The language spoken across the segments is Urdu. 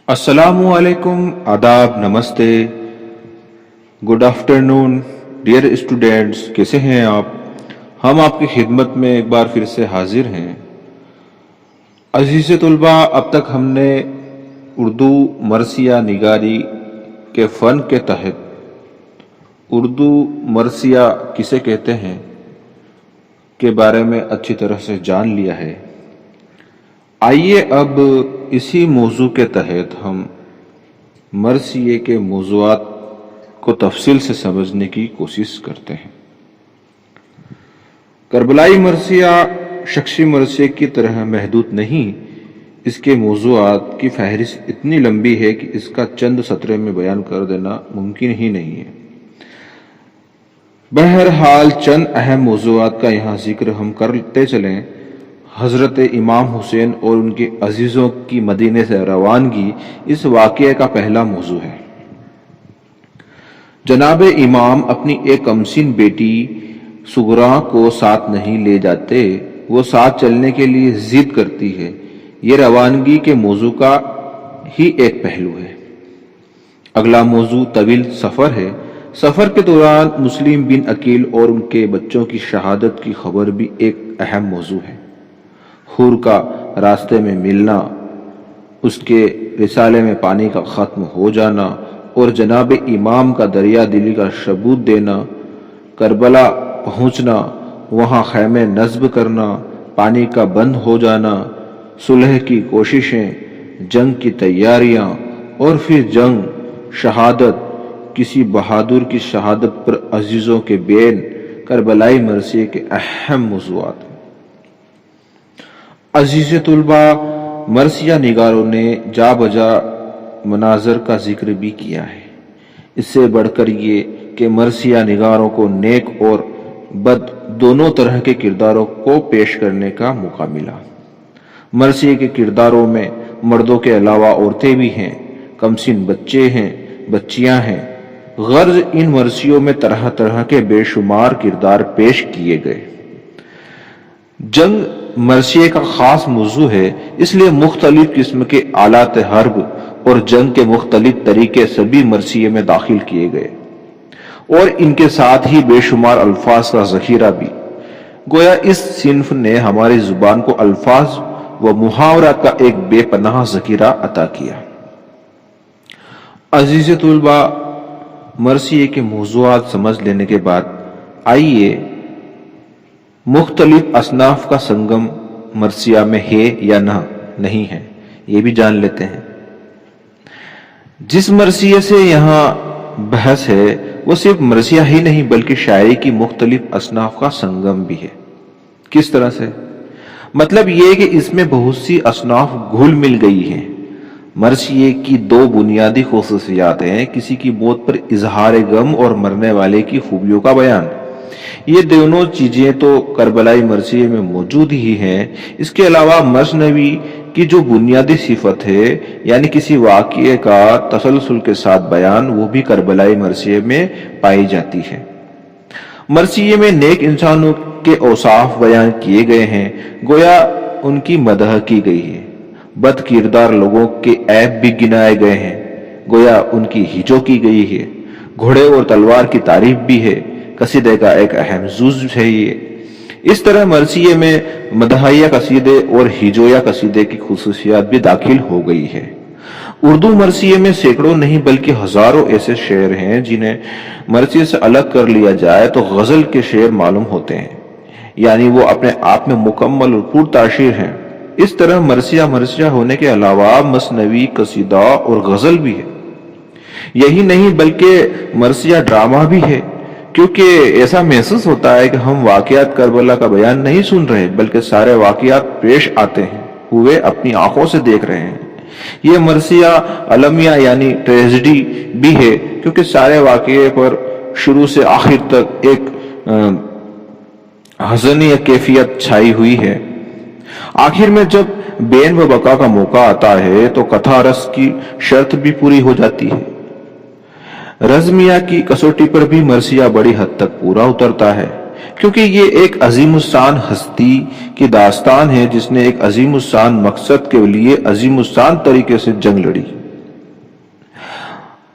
السلام علیکم، آداب، نمستے، گڈ آفٹرنون ڈیئر اسٹوڈینٹس، کیسے ہیں آپ؟ ہم آپ کی خدمت میں ایک بار پھر سے حاضر ہیں۔ عزیز طلباء، اب تک ہم نے اردو مرثیہ نگاری کے فن کے تحت اردو مرثیہ کسے کہتے ہیں کے بارے میں اچھی طرح سے جان لیا ہے۔ آئیے اب اسی موضوع کے تحت ہم مرثیے کے موضوعات کو تفصیل سے سمجھنے کی کوشش کرتے ہیں۔ کربلائی مرثیہ شخصی مرثیے کی طرح محدود نہیں، اس کے موضوعات کی فہرست اتنی لمبی ہے کہ اس کا چند سطرے میں بیان کر دینا ممکن ہی نہیں ہے۔ بہرحال چند اہم موضوعات کا یہاں ذکر ہم کرتے چلیں۔ حضرت امام حسین اور ان کے عزیزوں کی مدینے سے روانگی اس واقعے کا پہلا موضوع ہے۔ جناب امام اپنی ایک کمسن بیٹی سغرا کو ساتھ نہیں لے جاتے، وہ ساتھ چلنے کے لیے ضد کرتی ہے۔ یہ روانگی کے موضوع کا ہی ایک پہلو ہے۔ اگلا موضوع طویل سفر ہے۔ سفر کے دوران مسلم بن عقیل اور ان کے بچوں کی شہادت کی خبر بھی ایک اہم موضوع ہے۔ حور کا راستے میں ملنا، اس کے رسالے میں پانی کا ختم ہو جانا اور جناب امام کا دریا دلی کا ثبوت دینا، کربلا پہنچنا، وہاں خیمے نصب کرنا، پانی کا بند ہو جانا، صلح کی کوششیں، جنگ کی تیاریاں اور پھر جنگ، شہادت، کسی بہادر کی شہادت پر عزیزوں کے بین، کربلائی مرثیے کے اہم موضوعات ہیں۔ عزیز طلباء، مرثیہ نگاروں نے جا بجا مناظر کا ذکر بھی کیا ہے۔ اس سے بڑھ کر یہ کہ مرثیہ نگاروں کو نیک اور بد دونوں طرح کے کرداروں کو پیش کرنے کا موقع ملا۔ مرثیے کے کرداروں میں مردوں کے علاوہ عورتیں بھی ہیں، کمسن بچے ہیں، بچیاں ہیں۔ غرض ان مرثیوں میں طرح طرح کے بے شمار کردار پیش کیے گئے۔ جنگ مرثیے کا خاص موضوع ہے، اس لیے مختلف قسم کے آلات حرب اور جنگ کے مختلف طریقے سبھی مرثیے میں داخل کیے گئے، اور ان کے ساتھ ہی بے شمار الفاظ کا ذخیرہ بھی۔ گویا اس صنف نے ہماری زبان کو الفاظ و محاورات کا ایک بے پناہ ذخیرہ عطا کیا۔ عزیز طلباء، مرثیے کے موضوعات سمجھ لینے کے بعد آئیے مختلف اصناف کا سنگم مرثیہ میں ہے یا نہیں ہے یہ بھی جان لیتے ہیں۔ جس مرثیے سے یہاں بحث ہے وہ صرف مرثیہ ہی نہیں بلکہ شاعری کی مختلف اصناف کا سنگم بھی ہے۔ کس طرح سے؟ مطلب یہ کہ اس میں بہت سی اصناف گھل مل گئی ہیں۔ مرثیے کی دو بنیادی خصوصیات ہیں، کسی کی موت پر اظہار غم اور مرنے والے کی خوبیوں کا بیان۔ یہ دونوں چیزیں تو کربلائی مرثیے میں موجود ہی ہیں۔ اس کے علاوہ مثنوی کی جو بنیادی صفت ہے، یعنی کسی واقعے کا تسلسل کے ساتھ بیان، وہ بھی کربلائی مرثیے میں پائی جاتی ہے۔ مرثیے میں نیک انسانوں کے اوصاف بیان کیے گئے ہیں، گویا ان کی مدح کی گئی ہے۔ بد کردار لوگوں کے عیب بھی گنائے گئے ہیں، گویا ان کی ہجو کی گئی ہے۔ گھوڑے اور تلوار کی تعریف بھی ہے، قصیدے کا ایک اہم جز ہے یہ۔ اس طرح مرثیے میں مدحیہ قصیدے اور ہجویہ قصیدے کی خصوصیات بھی داخل ہو گئی ہے۔ اردو مرثیے میں سینکڑوں نہیں بلکہ ہزاروں ایسے شعر ہیں جنہیں مرثیے سے الگ کر لیا جائے تو غزل کے شعر معلوم ہوتے ہیں، یعنی وہ اپنے آپ میں مکمل اور پر تاثیر ہیں۔ اس طرح مرثیہ ہونے کے علاوہ مثنوی، قصیدہ اور غزل بھی ہے۔ یہی نہیں بلکہ مرثیہ ڈرامہ بھی ہے، کیونکہ ایسا محسوس ہوتا ہے کہ ہم واقعات کربلا کا بیان نہیں سن رہے بلکہ سارے واقعات پیش آتے ہیں ہوئے اپنی آنکھوں سے دیکھ رہے ہیں۔ یہ مرثیہ المیہ یعنی ٹریجڈی بھی ہے، کیونکہ سارے واقعے پر شروع سے آخر تک ایک حزنی کیفیت چھائی ہوئی ہے۔ آخر میں جب بین و بقا کا موقع آتا ہے تو کتھا رس کی شرط بھی پوری ہو جاتی ہے۔ رزمیہ کی کسوٹی پر بھی مرثیہ بڑی حد تک پورا اترتا ہے، کیونکہ یہ ایک عظیم الشان ہستی کی داستان ہے جس نے ایک عظیم الشان مقصد کے لیے عظیم الشان طریقے سے جنگ لڑی۔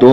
2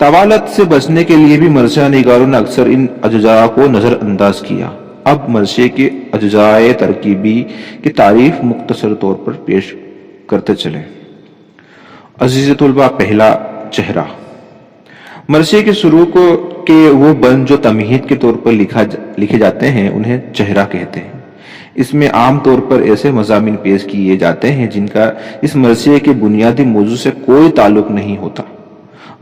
طوالت سے بچنے کے لیے بھی مرثیہ نگاروں نے اکثر ان اجزاء کو نظر انداز کیا۔ اب مرثیے کے اجزاء ترکیبی کی تعریف مختصر طور پر پیش کرتے چلیں۔ عزیز طلباء، پہلا، چہرہ۔ مرثیے کے شروع کے وہ بند جو تمہید کے طور پر لکھے جاتے ہیں انہیں چہرہ کہتے ہیں۔ اس میں عام طور پر ایسے مضامین پیش کیے جاتے ہیں جن کا اس مرثیے کے بنیادی موضوع سے کوئی تعلق نہیں ہوتا۔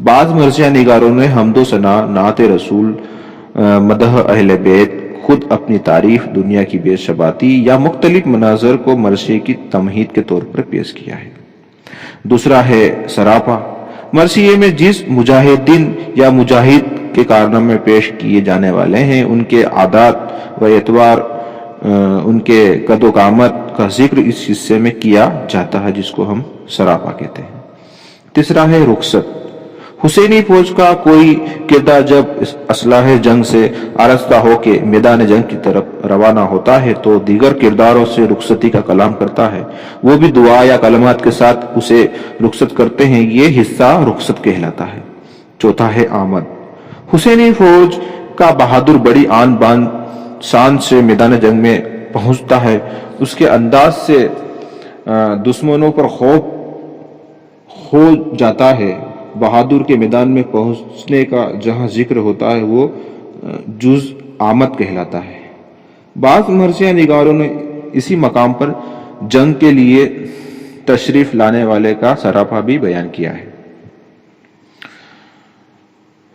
بعض مرثیہ نگاروں نے حمد و ثنا، نعت رسول، مدح اہل بیت، خود اپنی تعریف، دنیا کی بے ثباتی یا مختلف مناظر کو مرثیے کی تمہید کے طور پر پیش کیا ہے۔ دوسرا ہے سراپا۔ مرثیے میں جس مجاہدین یا مجاہد کے کارنامے پیش کیے جانے والے ہیں ان کے عادات و اعتبار، ان کے قد و قامت کا ذکر اس حصے میں کیا جاتا ہے جس کو ہم سراپا کہتے ہیں۔ تیسرا ہے رخصت۔ حسینی فوج کا کوئی کردار جب اسلحہ جنگ سے آراستہ ہو کے میدان جنگ کی طرف روانہ ہوتا ہے تو دیگر کرداروں سے رخصتی کا کلام کرتا ہے، وہ بھی دعا یا کلمات کے ساتھ اسے رخصت کرتے ہیں، یہ حصہ رخصت کہلاتا ہے۔ چوتھا ہے آمد۔ حسینی فوج کا بہادر بڑی آن بان شان سے میدان جنگ میں پہنچتا ہے، اس کے انداز سے دشمنوں پر خوف ہو جاتا ہے۔ بہادر کے میدان میں پہنچنے کا جہاں ذکر ہوتا ہے وہ جز آمد کہلاتا ہے۔ بعض مرثیہ نگاروں نے اسی مقام پر جنگ کے لیے تشریف لانے والے کا سراپا بھی بیان کیا ہے۔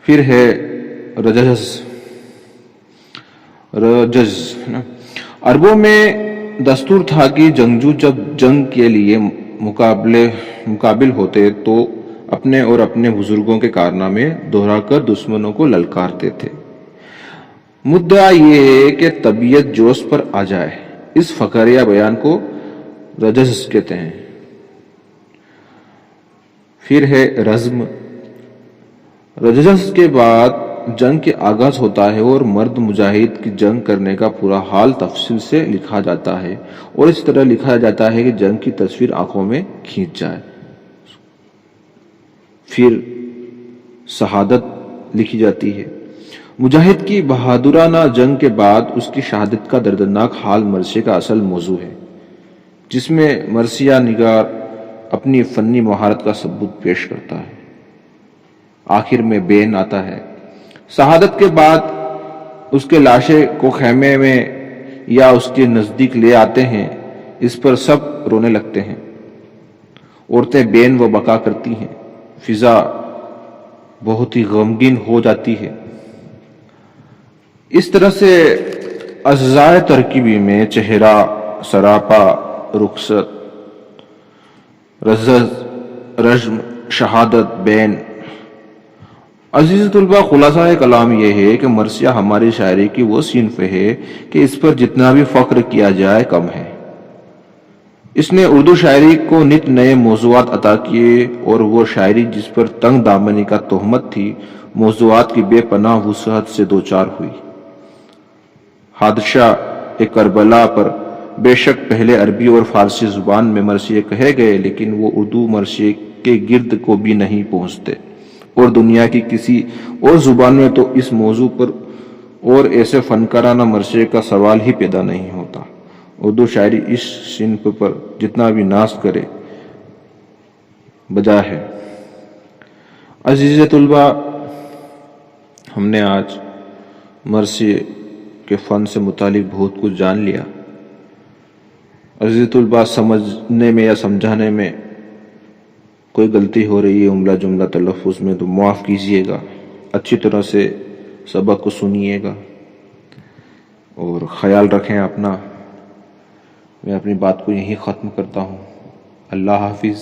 پھر ہے رجز۔ عربوں میں دستور تھا کہ جنگجو جب جنگ کے لیے مقابل ہوتے تو اپنے اور اپنے بزرگوں کے کارنامے دہرا کر دشمنوں کو للکارتے تھے۔ مدعا یہ ہے کہ طبیعت جوش پر آ جائے، اس فقرہ بیان کو رجز کہتے ہیں۔ پھر ہے رزم۔ رجز کے بعد جنگ کے آغاز ہوتا ہے اور مرد مجاہد کی جنگ کرنے کا پورا حال تفصیل سے لکھا جاتا ہے اور اس طرح لکھا جاتا ہے کہ جنگ کی تصویر آنکھوں میں کھینچ جائے۔ پھر شہادت لکھی جاتی ہے۔ مجاہد کی بہادرانہ جنگ کے بعد اس کی شہادت کا دردناک حال مرثیے کا اصل موضوع ہے، جس میں مرثیہ نگار اپنی فنی مہارت کا ثبوت پیش کرتا ہے۔ آخر میں بین آتا ہے۔ شہادت کے بعد اس کے لاشے کو خیمے میں یا اس کے نزدیک لے آتے ہیں، اس پر سب رونے لگتے ہیں، عورتیں بین و بکا کرتی ہیں، فضا بہت ہی غمگین ہو جاتی ہے۔ اس طرح سے اجزاء ترکیبی میں چہرہ، سراپا، رخصت، رجم، شہادت، بین۔ عزیز طلباء، خلاصہ کلام یہ ہے کہ مرثیہ ہماری شاعری کی وہ صنف ہے کہ اس پر جتنا بھی فخر کیا جائے کم ہے۔ اس نے اردو شاعری کو نت نئے موضوعات عطا کیے اور وہ شاعری جس پر تنگ دامنی کا تہمت تھی، موضوعات کی بے پناہ وسعت سے دوچار ہوئی۔ حادثہ کربلا پر بے شک پہلے عربی اور فارسی زبان میں مرثیے کہے گئے، لیکن وہ اردو مرثیے کے گرد کو بھی نہیں پہنچتے، اور دنیا کی کسی اور زبان میں تو اس موضوع پر اور ایسے فنکارانہ مرثیے کا سوال ہی پیدا نہیں ہوتا۔ اردو شاعری اس صنف پر جتنا بھی ناز کرے بجا ہے۔ عزیز طلباء، ہم نے آج مرثیے کے فن سے متعلق بہت کچھ جان لیا۔ عزیز طلباء، سمجھنے میں یا سمجھانے میں کوئی غلطی ہو رہی ہے عملہ جملہ تلفظ میں تو معاف کیجیے گا، اچھی طرح سے سبق کو سنیے گا اور خیال رکھیں اپنا۔ میں اپنی بات کو یہیں ختم کرتا ہوں۔ اللہ حافظ۔